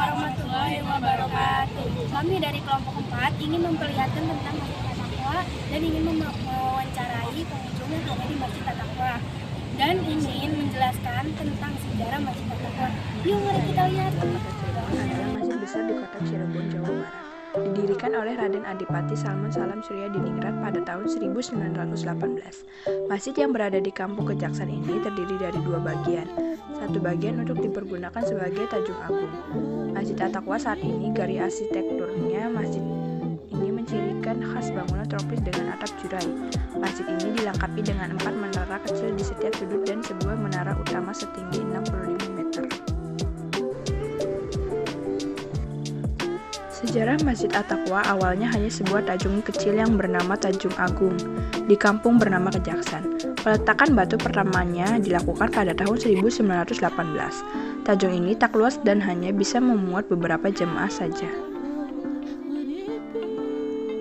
warahmatullahi wabarakatuh. Kami dari kelompok 4 ingin memperlihatkan tentang Masjid At-Taqwa dan ingin mewawancarai pengunjung yang ada di Masjid At-Taqwa dan ingin menjelaskan tentang sejarah Masjid At-Taqwa. Yuk mari kita lihat. Adalah masjid besar di kota Cirebon, Jawa Barat. Didirikan oleh Raden Adipati Salman Salam Surya Diningrat pada tahun 1918. Masjid yang berada di Kampung Kejaksan ini terdiri dari dua bagian. Satu bagian untuk dipergunakan sebagai Tajung Agung. Masjid At-Taqwa saat ini gari arsitekturnya masjid ini mencirikan khas bangunan tropis dengan atap jurai. Masjid ini dilengkapi dengan 4 menara kecil di setiap sudut dan sebuah menara utama setinggi 65 meter. Sejarah Masjid At-Taqwa awalnya hanya sebuah tajung kecil yang bernama Tajung Agung di kampung bernama Kejaksan. Peletakan batu pertamanya dilakukan pada tahun 1918. Tajung ini tak luas dan hanya bisa memuat beberapa jemaah saja.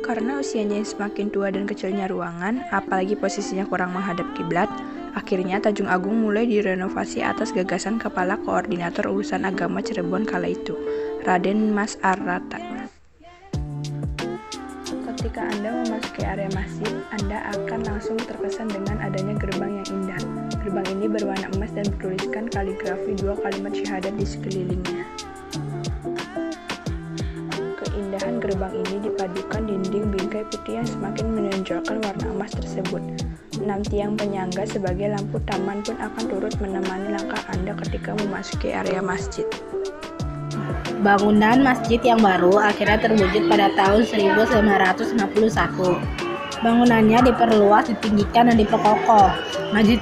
Karena usianya yang semakin tua dan kecilnya ruangan, apalagi posisinya kurang menghadap kiblat, akhirnya Tajung Agung mulai direnovasi atas gagasan Kepala Koordinator Urusan Agama Cirebon kala itu, Raden Mas Arrata. Ketika Anda memasuki area masjid, Anda akan langsung terkesan dengan adanya gerbang yang indah. Gerbang ini berwarna emas dan bertuliskan kaligrafi 2 kalimat syahadat di sekelilingnya. Keindahan gerbang ini dipadukan dinding bingkai putih yang semakin menonjolkan warna emas tersebut. 6 tiang penyangga sebagai lampu taman pun akan turut menemani langkah Anda ketika memasuki area masjid. Bangunan masjid yang baru akhirnya terwujud pada tahun 1961. Bangunannya diperluas, ditinggikan, dan diperkokoh. Masjid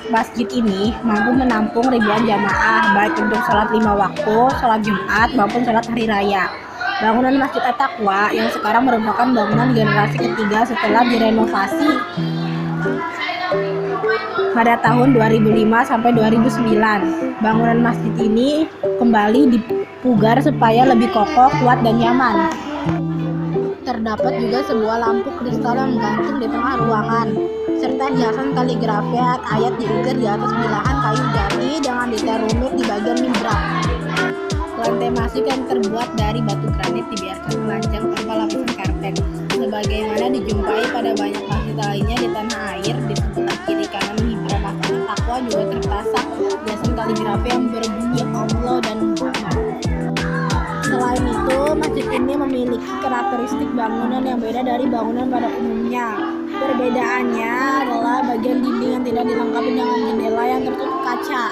ini mampu menampung ribuan jamaah, baik untuk sholat 5 waktu, sholat Jumat, maupun sholat hari raya. Bangunan Masjid At-Taqwa yang sekarang merupakan bangunan generasi ketiga setelah direnovasi pada tahun 2005 sampai 2009. Bangunan masjid ini kembali dipugar supaya lebih kokoh, kuat, dan nyaman. Terdapat juga sebuah lampu kristal yang menggantung di tengah ruangan, serta hiasan kaligrafi ayat diukir di atas bilahan kayu jati dengan detail rumit di bagian mihrab. Lantai masjid yang terbuat dari batu granit dibiarkan telanjang tanpa lapisan karpet, sebagaimana dijumpai pada banyak masjid lainnya di tanah air. Di sebelah kiri kanan mihrab Masjid At-Taqwa juga terpasang hiasan kaligrafi yang berbunyi Allah dan Muhammad. Selain itu, masjid ini memiliki karakteristik bangunan yang beda dari bangunan pada umumnya. Perbedaannya adalah bagian dinding yang tidak dilengkapi dengan jendela yang tertutup kaca.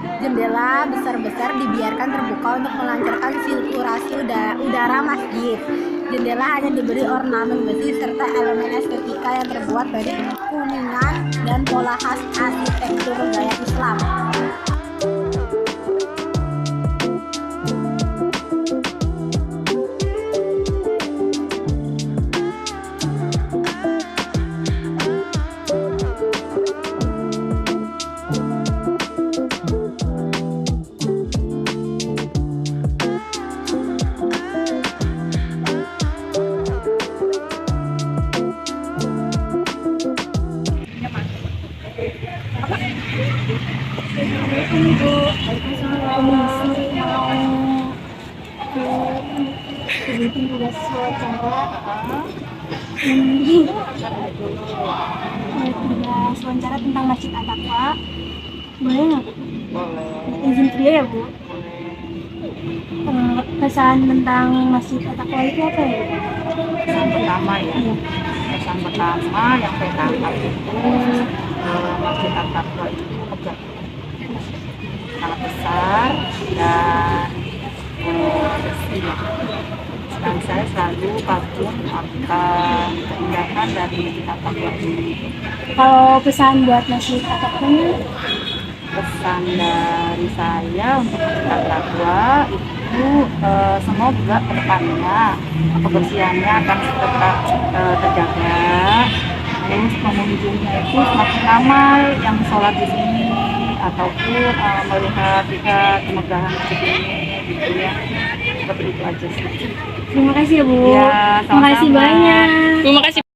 Jendela besar-besar dibiarkan terbuka untuk melancarkan sirkulasi udara masjid. Jendela hanya diberi ornamen besi serta elemen estetika yang terbuat dari kuningan dan pola khas arsitektur gaya Islam. Bikin tugas wawancara tugas wawancara tentang Masjid At-Taqwa. Boleh nggak? Boleh. Izin kerja ya Bu. Pesan tentang Masjid At-Taqwa itu apa ya? Pesan pertama ya. Iya. Pesan pertama yang saya tangkap itu Masjid At-Taqwa itu sangat besar dan bersih. Dan saya selalu kagum akan keindahan dari Masjid At-Taqwa ini. Kalau pesan buat Masjid At-Taqwa, pesan dari saya untuk Masjid At-Taqwa itu semoga kedepannya kebersihannya akan tetap terjaga. Terus pengunjungnya itu semakin ramai yang sholat di sini ataupun melihat kemegahan masjid ini gitu ya. Seperti itu aja sih. terima kasih ya Bu. Ya, terima kasih banyak. Terima kasih.